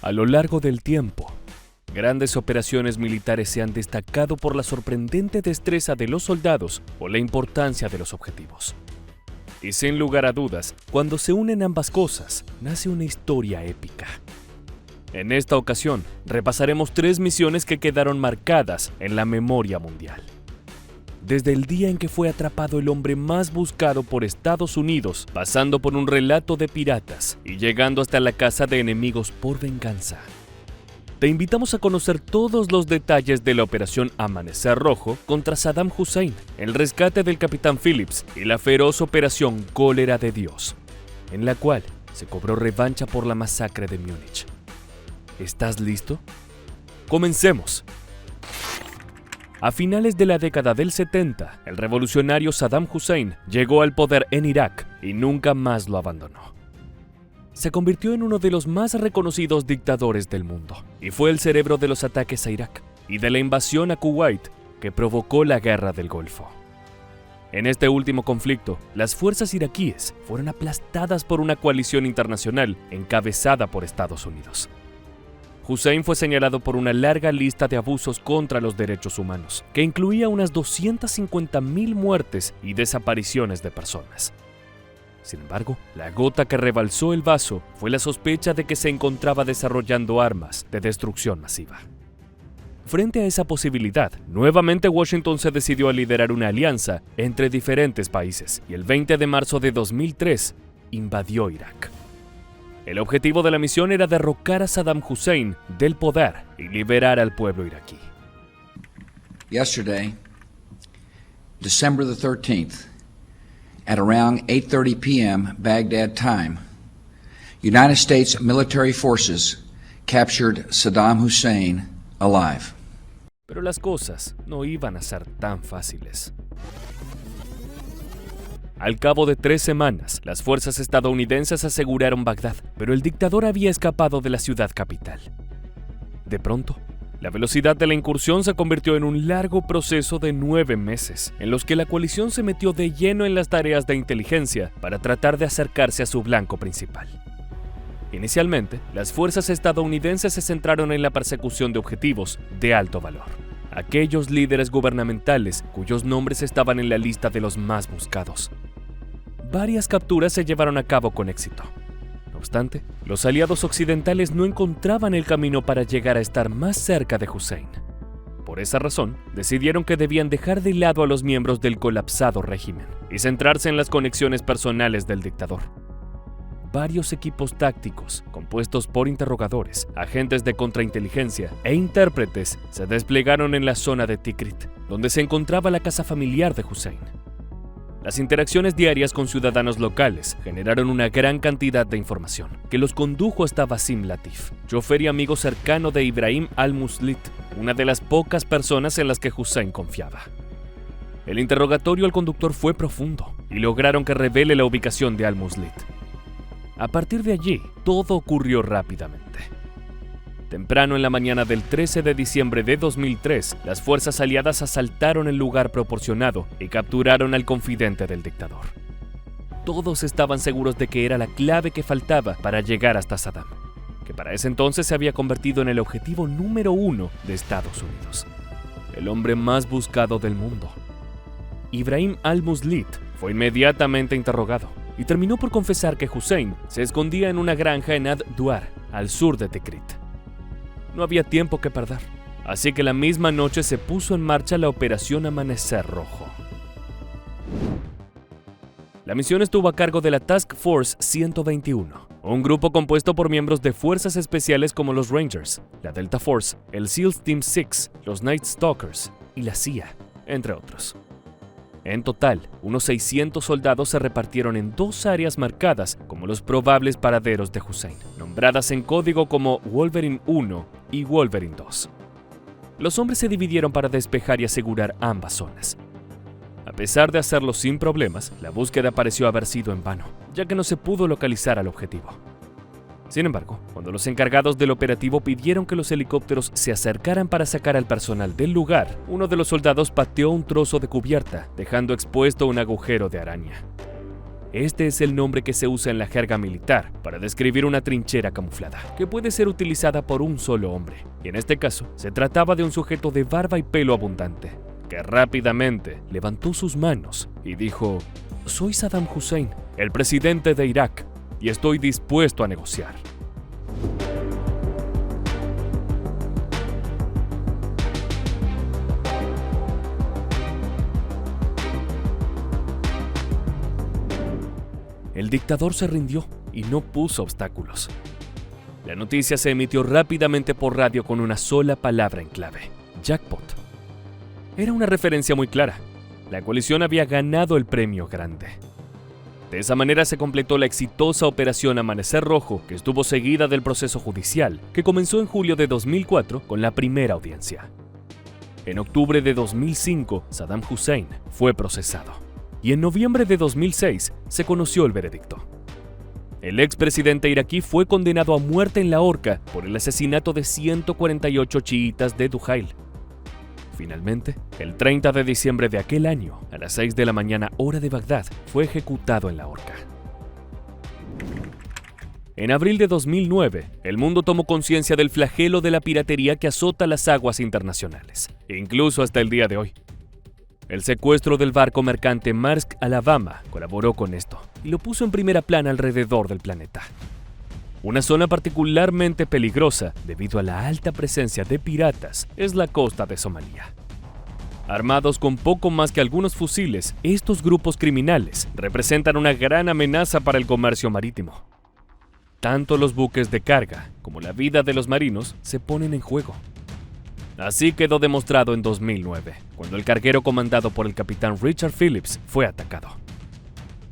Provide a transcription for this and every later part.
A lo largo del tiempo, grandes operaciones militares se han destacado por la sorprendente destreza de los soldados o la importancia de los objetivos. Y sin lugar a dudas, cuando se unen ambas cosas, nace una historia épica. En esta ocasión, repasaremos 3 misiones que quedaron marcadas en la memoria mundial. Desde el día en que fue atrapado el hombre más buscado por Estados Unidos, pasando por un relato de piratas y llegando hasta la casa de enemigos por venganza. Te invitamos a conocer todos los detalles de la operación Amanecer Rojo contra Saddam Hussein, el rescate del capitán Phillips y la feroz operación Cólera de Dios, en la cual se cobró revancha por la masacre de Múnich. ¿Estás listo? ¡Comencemos! A finales de la década del 70, el revolucionario Saddam Hussein llegó al poder en Irak y nunca más lo abandonó. Se convirtió en uno de los más reconocidos dictadores del mundo y fue el cerebro de los ataques a Irak y de la invasión a Kuwait que provocó la Guerra del Golfo. En este último conflicto, las fuerzas iraquíes fueron aplastadas por una coalición internacional encabezada por Estados Unidos. Hussein fue señalado por una larga lista de abusos contra los derechos humanos, que incluía unas 250.000 muertes y desapariciones de personas. Sin embargo, la gota que rebalsó el vaso fue la sospecha de que se encontraba desarrollando armas de destrucción masiva. Frente a esa posibilidad, nuevamente Washington se decidió a liderar una alianza entre diferentes países y el 20 de marzo de 2003 invadió Irak. El objetivo de la misión era derrocar a Saddam Hussein del poder y liberar al pueblo iraquí. Yesterday, December the 13th, at around 8:30 p.m. Baghdad time, United States military forces captured Saddam Hussein alive. Pero las cosas no iban a ser tan fáciles. Al cabo de 3 semanas, las fuerzas estadounidenses aseguraron Bagdad, pero el dictador había escapado de la ciudad capital. De pronto, la velocidad de la incursión se convirtió en un largo proceso de 9 meses, en los que la coalición se metió de lleno en las tareas de inteligencia para tratar de acercarse a su blanco principal. Inicialmente, las fuerzas estadounidenses se centraron en la persecución de objetivos de alto valor. Aquellos líderes gubernamentales cuyos nombres estaban en la lista de los más buscados. Varias capturas se llevaron a cabo con éxito. No obstante, los aliados occidentales no encontraban el camino para llegar a estar más cerca de Hussein. Por esa razón, decidieron que debían dejar de lado a los miembros del colapsado régimen y centrarse en las conexiones personales del dictador. Varios equipos tácticos, compuestos por interrogadores, agentes de contrainteligencia e intérpretes, se desplegaron en la zona de Tikrit, donde se encontraba la casa familiar de Hussein. Las interacciones diarias con ciudadanos locales generaron una gran cantidad de información, que los condujo hasta Basim Latif, chofer y amigo cercano de Ibrahim al-Muslit, una de las pocas personas en las que Hussein confiaba. El interrogatorio al conductor fue profundo y lograron que revele la ubicación de al-Muslit. A partir de allí, todo ocurrió rápidamente. Temprano en la mañana del 13 de diciembre de 2003, las fuerzas aliadas asaltaron el lugar proporcionado y capturaron al confidente del dictador. Todos estaban seguros de que era la clave que faltaba para llegar hasta Saddam, que para ese entonces se había convertido en el objetivo número 1 de Estados Unidos, el hombre más buscado del mundo. Ibrahim al-Muslit fue inmediatamente interrogado y terminó por confesar que Hussein se escondía en una granja en Ad-Duar, al sur de Tikrit. No había tiempo que perder, así que la misma noche se puso en marcha la operación Amanecer Rojo. La misión estuvo a cargo de la Task Force 121, un grupo compuesto por miembros de fuerzas especiales como los Rangers, la Delta Force, el SEALs Team 6, los Night Stalkers y la CIA, entre otros. En total, unos 600 soldados se repartieron en 2 áreas marcadas como los probables paraderos de Hussein, nombradas en código como Wolverine 1 y Wolverine 2. Los hombres se dividieron para despejar y asegurar ambas zonas. A pesar de hacerlo sin problemas, la búsqueda pareció haber sido en vano, ya que no se pudo localizar al objetivo. Sin embargo, cuando los encargados del operativo pidieron que los helicópteros se acercaran para sacar al personal del lugar, uno de los soldados pateó un trozo de cubierta, dejando expuesto un agujero de araña. Este es el nombre que se usa en la jerga militar para describir una trinchera camuflada, que puede ser utilizada por un solo hombre. Y en este caso, se trataba de un sujeto de barba y pelo abundante, que rápidamente levantó sus manos y dijo: «Soy Saddam Hussein, el presidente de Irak, y estoy dispuesto a negociar». El dictador se rindió y no puso obstáculos. La noticia se emitió rápidamente por radio con una sola palabra en clave: jackpot. Era una referencia muy clara. La coalición había ganado el premio grande. De esa manera se completó la exitosa Operación Amanecer Rojo, que estuvo seguida del proceso judicial, que comenzó en julio de 2004 con la primera audiencia. En octubre de 2005, Saddam Hussein fue procesado. Y en noviembre de 2006 se conoció el veredicto. El expresidente iraquí fue condenado a muerte en la horca por el asesinato de 148 chiitas de Dujail. Finalmente, el 30 de diciembre de aquel año, a las 6 de la mañana hora de Bagdad, fue ejecutado en la horca. En abril de 2009, el mundo tomó conciencia del flagelo de la piratería que azota las aguas internacionales, incluso hasta el día de hoy. El secuestro del barco mercante Maersk Alabama colaboró con esto y lo puso en primera plana alrededor del planeta. Una zona particularmente peligrosa debido a la alta presencia de piratas es la costa de Somalia. Armados con poco más que algunos fusiles, estos grupos criminales representan una gran amenaza para el comercio marítimo. Tanto los buques de carga como la vida de los marinos se ponen en juego. Así quedó demostrado en 2009, cuando el carguero comandado por el capitán Richard Phillips fue atacado.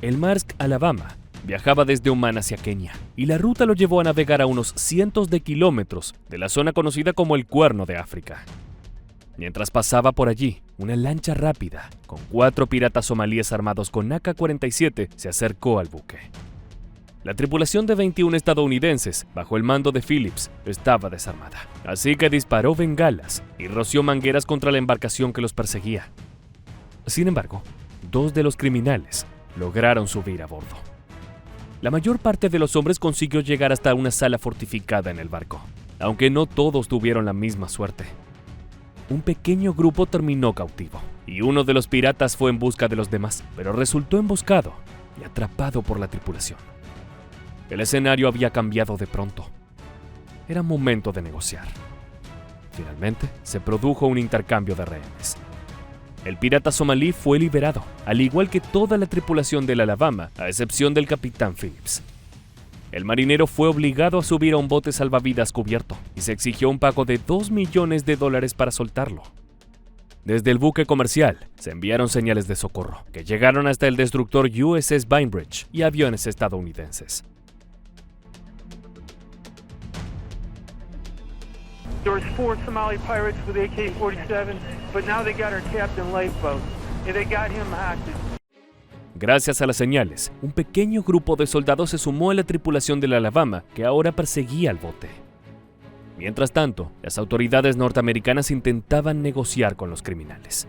El Maersk Alabama viajaba desde Omán hacia Kenia, y la ruta lo llevó a navegar a unos cientos de kilómetros de la zona conocida como el Cuerno de África. Mientras pasaba por allí, una lancha rápida, con 4 piratas somalíes armados con AK-47, se acercó al buque. La tripulación de 21 estadounidenses, bajo el mando de Phillips, estaba desarmada, así que disparó bengalas y roció mangueras contra la embarcación que los perseguía. Sin embargo, 2 de los criminales lograron subir a bordo. La mayor parte de los hombres consiguió llegar hasta una sala fortificada en el barco, aunque no todos tuvieron la misma suerte. Un pequeño grupo terminó cautivo, y uno de los piratas fue en busca de los demás, pero resultó emboscado y atrapado por la tripulación. El escenario había cambiado de pronto. Era momento de negociar. Finalmente, se produjo un intercambio de rehenes. El pirata somalí fue liberado, al igual que toda la tripulación del Alabama, a excepción del capitán Phillips. El marinero fue obligado a subir a un bote salvavidas cubierto y se exigió un pago de $2 millones para soltarlo. Desde el buque comercial se enviaron señales de socorro, que llegaron hasta el destructor USS Bainbridge y aviones estadounidenses. There was 4 Somali pirates with AK-47, but now they got our captain lifeboat, and they got him hostage. Gracias a las señales, un pequeño grupo de soldados se sumó a la tripulación del Alabama, que ahora perseguía al bote. Mientras tanto, las autoridades norteamericanas intentaban negociar con los criminales.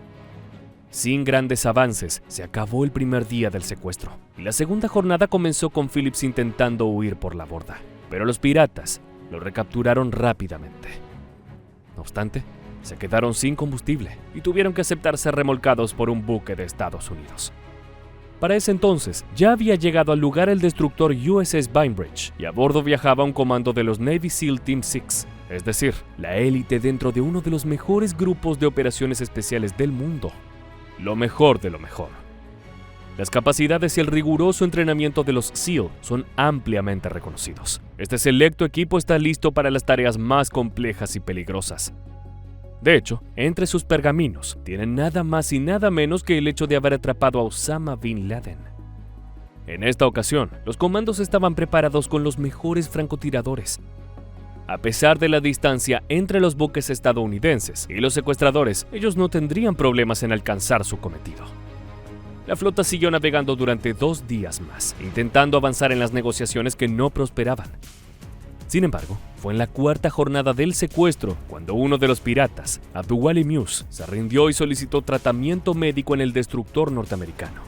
Sin grandes avances, se acabó el primer día del secuestro, y la segunda jornada comenzó con Phillips intentando huir por la borda, pero los piratas lo recapturaron rápidamente. No obstante, se quedaron sin combustible y tuvieron que aceptar ser remolcados por un buque de Estados Unidos. Para ese entonces, ya había llegado al lugar el destructor USS Bainbridge y a bordo viajaba un comando de los Navy SEAL Team 6, es decir, la élite dentro de uno de los mejores grupos de operaciones especiales del mundo. Lo mejor de lo mejor. Las capacidades y el riguroso entrenamiento de los SEAL son ampliamente reconocidos. Este selecto equipo está listo para las tareas más complejas y peligrosas. De hecho, entre sus pergaminos tienen nada más y nada menos que el hecho de haber atrapado a Osama Bin Laden. En esta ocasión, los comandos estaban preparados con los mejores francotiradores. A pesar de la distancia entre los buques estadounidenses y los secuestradores, ellos no tendrían problemas en alcanzar su cometido. La flota siguió navegando durante 2 días más, intentando avanzar en las negociaciones que no prosperaban. Sin embargo, fue en la 4ª jornada del secuestro cuando uno de los piratas, Abduwali Muse, se rindió y solicitó tratamiento médico en el destructor norteamericano.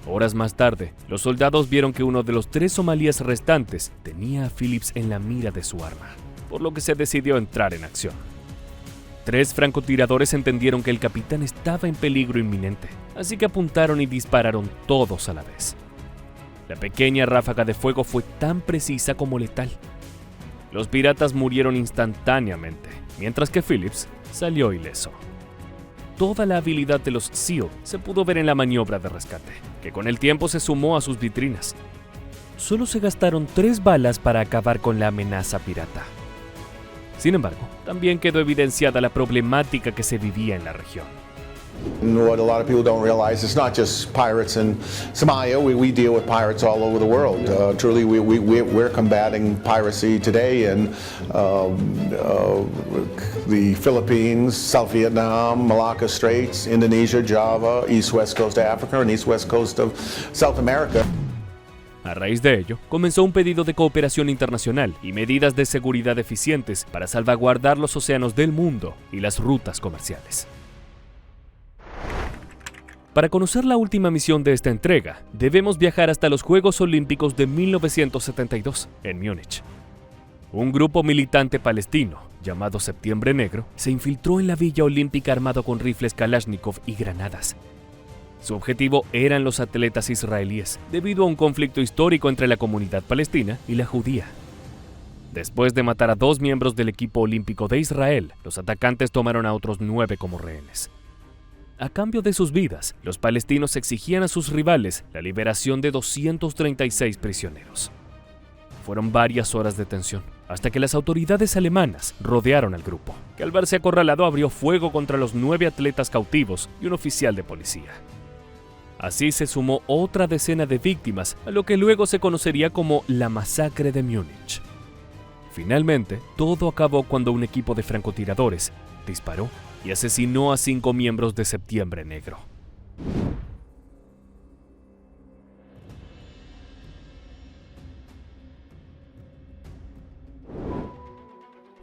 Horas más tarde, los soldados vieron que uno de los 3 somalíes restantes tenía a Phillips en la mira de su arma, por lo que se decidió entrar en acción. 3 francotiradores entendieron que el capitán estaba en peligro inminente, así que apuntaron y dispararon todos a la vez. La pequeña ráfaga de fuego fue tan precisa como letal. Los piratas murieron instantáneamente, mientras que Phillips salió ileso. Toda la habilidad de los SEAL se pudo ver en la maniobra de rescate, que con el tiempo se sumó a sus vitrinas. Solo se gastaron 3 balas para acabar con la amenaza pirata. Sin embargo, también quedó evidenciada la problemática que se vivía en la región. What a lot of people don't realize, it's not just pirates in Somalia. We deal with pirates all over the world. Truly, we're combating piracy today in the Philippines, South Vietnam, Malacca Straits, Indonesia, Java, east-west coast of Africa, and east-west coast of South America. A raíz de ello, comenzó un pedido de cooperación internacional y medidas de seguridad eficientes para salvaguardar los océanos del mundo y las rutas comerciales. Para conocer la última misión de esta entrega, debemos viajar hasta los Juegos Olímpicos de 1972, en Múnich. Un grupo militante palestino, llamado Septiembre Negro, se infiltró en la Villa Olímpica armado con rifles Kalashnikov y granadas. Su objetivo eran los atletas israelíes, debido a un conflicto histórico entre la comunidad palestina y la judía. Después de matar a 2 miembros del equipo olímpico de Israel, los atacantes tomaron a otros 9 como rehenes. A cambio de sus vidas, los palestinos exigían a sus rivales la liberación de 236 prisioneros. Fueron varias horas de tensión, hasta que las autoridades alemanas rodearon al grupo, que al verse acorralado abrió fuego contra los 9 atletas cautivos y un oficial de policía. Así se sumó otra decena de víctimas a lo que luego se conocería como la masacre de Múnich. Finalmente, todo acabó cuando un equipo de francotiradores disparó y asesinó a 5 miembros de Septiembre Negro.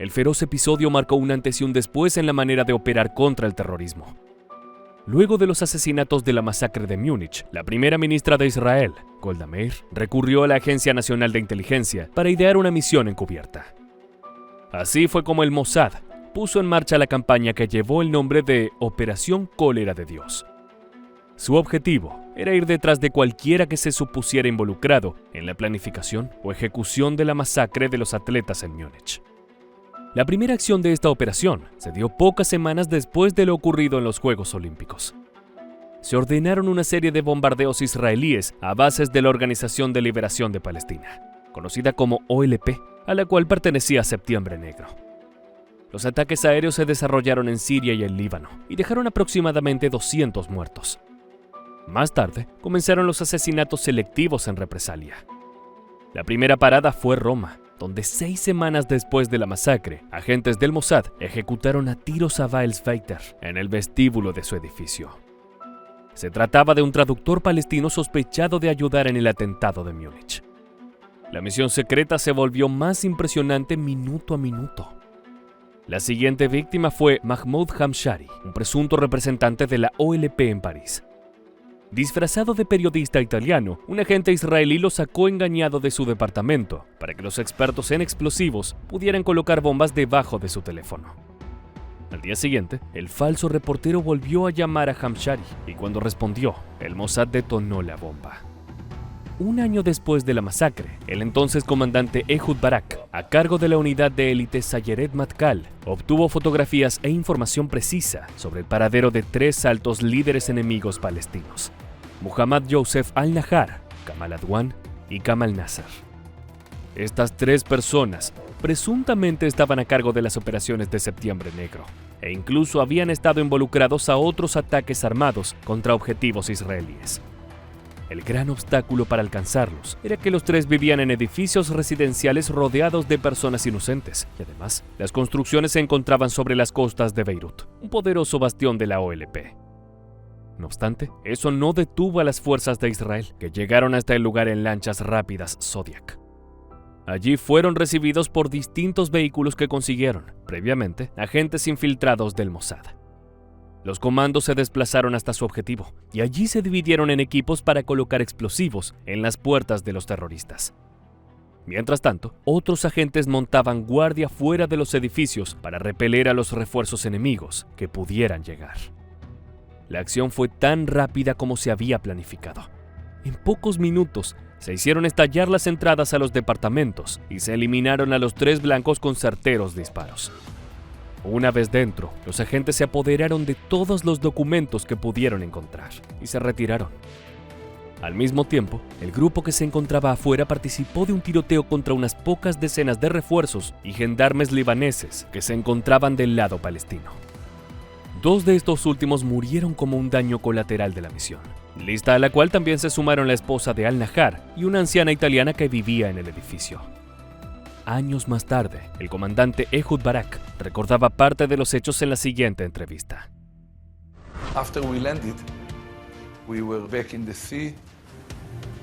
El feroz episodio marcó un antes y un después en la manera de operar contra el terrorismo. Luego de los asesinatos de la masacre de Múnich, la primera ministra de Israel, Golda Meir, recurrió a la Agencia Nacional de Inteligencia para idear una misión encubierta. Así fue como el Mossad puso en marcha la campaña que llevó el nombre de Operación Cólera de Dios. Su objetivo era ir detrás de cualquiera que se supusiera involucrado en la planificación o ejecución de la masacre de los atletas en Múnich. La primera acción de esta operación se dio pocas semanas después de lo ocurrido en los Juegos Olímpicos. Se ordenaron una serie de bombardeos israelíes a bases de la Organización de Liberación de Palestina, conocida como OLP, a la cual pertenecía Septiembre Negro. Los ataques aéreos se desarrollaron en Siria y el Líbano y dejaron aproximadamente 200 muertos. Más tarde, comenzaron los asesinatos selectivos en represalia. La primera parada fue Roma, donde 6 semanas después de la masacre, agentes del Mossad ejecutaron a tiros a Vael Sveiter en el vestíbulo de su edificio. Se trataba de un traductor palestino sospechado de ayudar en el atentado de Múnich. La misión secreta se volvió más impresionante minuto a minuto. La siguiente víctima fue Mahmoud Hamshari, un presunto representante de la OLP en París. Disfrazado de periodista italiano, un agente israelí lo sacó engañado de su departamento para que los expertos en explosivos pudieran colocar bombas debajo de su teléfono. Al día siguiente, el falso reportero volvió a llamar a Hamshari y cuando respondió, el Mossad detonó la bomba. Un año después de la masacre, el entonces comandante Ehud Barak, a cargo de la unidad de élite Sayeret Matkal, obtuvo fotografías e información precisa sobre el paradero de 3 altos líderes enemigos palestinos: Muhammad Youssef al-Nahar, Kamal Adwan y Kamal Nasser. Estas 3 personas presuntamente estaban a cargo de las operaciones de Septiembre Negro e incluso habían estado involucrados a otros ataques armados contra objetivos israelíes. El gran obstáculo para alcanzarlos era que los 3 vivían en edificios residenciales rodeados de personas inocentes y además las construcciones se encontraban sobre las costas de Beirut, un poderoso bastión de la OLP. No obstante, eso no detuvo a las fuerzas de Israel, que llegaron hasta el lugar en lanchas rápidas Zodiac. Allí fueron recibidos por distintos vehículos que consiguieron, previamente, agentes infiltrados del Mossad. Los comandos se desplazaron hasta su objetivo y allí se dividieron en equipos para colocar explosivos en las puertas de los terroristas. Mientras tanto, otros agentes montaban guardia fuera de los edificios para repeler a los refuerzos enemigos que pudieran llegar. La acción fue tan rápida como se había planificado. En pocos minutos se hicieron estallar las entradas a los departamentos y se eliminaron a los 3 blancos con certeros disparos. Una vez dentro, los agentes se apoderaron de todos los documentos que pudieron encontrar y se retiraron. Al mismo tiempo, el grupo que se encontraba afuera participó de un tiroteo contra unas pocas decenas de refuerzos y gendarmes libaneses que se encontraban del lado palestino. 2 de estos últimos murieron como un daño colateral de la misión, lista a la cual también se sumaron la esposa de Al-Nahar y una anciana italiana que vivía en el edificio. Años más tarde, el comandante Ehud Barak recordaba parte de los hechos en la siguiente entrevista. After we landed, we were back in the sea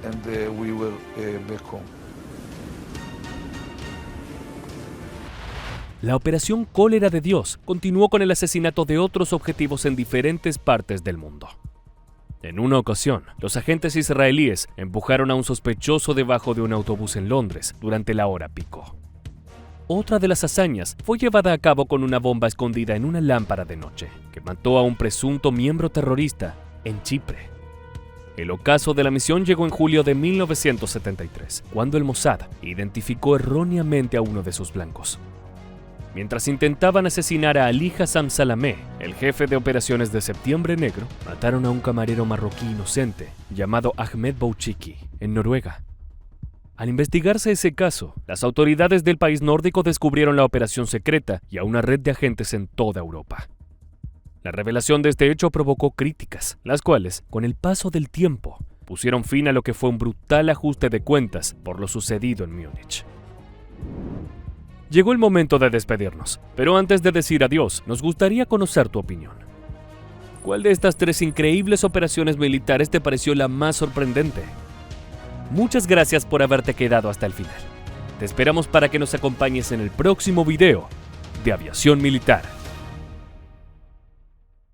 and we were back home. La operación Cólera de Dios continuó con el asesinato de otros objetivos en diferentes partes del mundo. En una ocasión, los agentes israelíes empujaron a un sospechoso debajo de un autobús en Londres durante la hora pico. Otra de las hazañas fue llevada a cabo con una bomba escondida en una lámpara de noche, que mató a un presunto miembro terrorista en Chipre. El ocaso de la misión llegó en julio de 1973, cuando el Mossad identificó erróneamente a uno de sus blancos. Mientras intentaban asesinar a Ali Hassan Salameh, el jefe de operaciones de Septiembre Negro, mataron a un camarero marroquí inocente llamado Ahmed Bouchiki, en Noruega. Al investigarse ese caso, las autoridades del país nórdico descubrieron la operación secreta y a una red de agentes en toda Europa. La revelación de este hecho provocó críticas, las cuales, con el paso del tiempo, pusieron fin a lo que fue un brutal ajuste de cuentas por lo sucedido en Múnich. Llegó el momento de despedirnos, pero antes de decir adiós, nos gustaría conocer tu opinión. ¿Cuál de estas 3 increíbles operaciones militares te pareció la más sorprendente? Muchas gracias por haberte quedado hasta el final. Te esperamos para que nos acompañes en el próximo video de Aviación Militar.